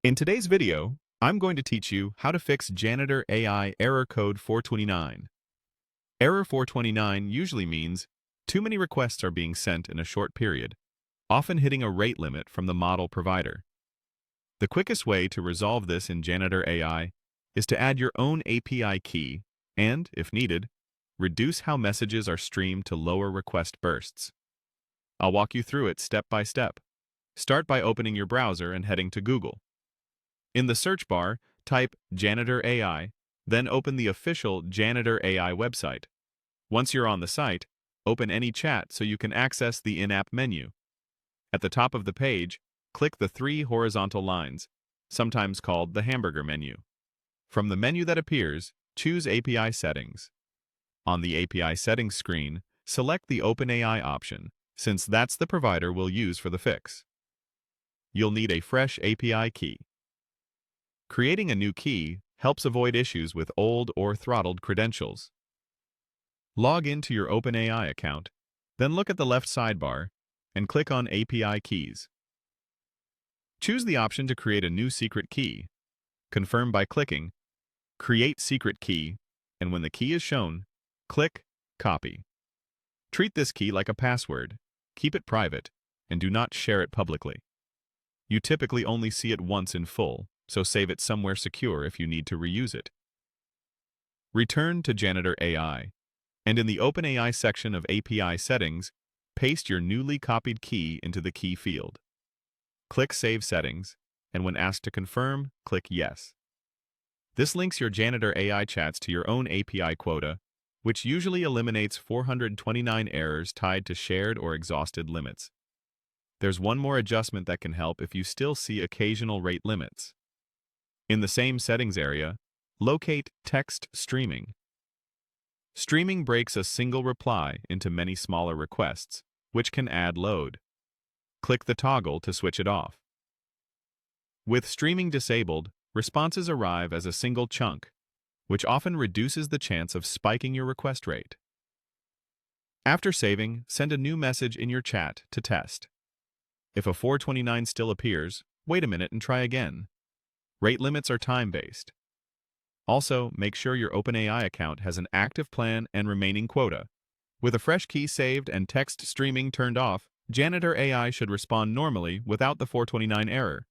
In today's video, I'm going to teach you how to fix Janitor AI error code 429. Error 429 usually means too many requests are being sent in a short period, often hitting a rate limit from the model provider. The quickest way to resolve this in Janitor AI is to add your own API key and, if needed, reduce how messages are streamed to lower request bursts. I'll walk you through it step by step. Start by opening your browser and heading to Google. In the search bar, type Janitor AI, then open the official Janitor AI website. Once you're on the site, open any chat so you can access the in-app menu. At the top of the page, click the three horizontal lines, sometimes called the hamburger menu. From the menu that appears, choose API Settings. On the API Settings screen, select the OpenAI option, since that's the provider we'll use for the fix. You'll need a fresh API key. Creating a new key helps avoid issues with old or throttled credentials. Log into your OpenAI account, then look at the left sidebar and click on API Keys. Choose the option to create a new secret key. Confirm by clicking Create Secret Key, and when the key is shown, click Copy. Treat this key like a password. Keep it private, and do not share it publicly. You typically only see it once in full, so save it somewhere secure if you need to reuse it. Return to Janitor AI, and in the OpenAI section of API Settings, paste your newly copied key into the key field. Click Save Settings, and when asked to confirm, click Yes. This links your Janitor AI chats to your own API quota, which usually eliminates 429 errors tied to shared or exhausted limits. There's one more adjustment that can help if you still see occasional rate limits. In the same settings area, locate Text Streaming. Streaming breaks a single reply into many smaller requests, which can add load. Click the toggle to switch it off. With streaming disabled, responses arrive as a single chunk, which often reduces the chance of spiking your request rate. After saving, send a new message in your chat to test. If a 429 still appears, wait a minute and try again. Rate limits are time-based. Also, make sure your OpenAI account has an active plan and remaining quota. With a fresh key saved and text streaming turned off, Janitor AI should respond normally without the 429 error.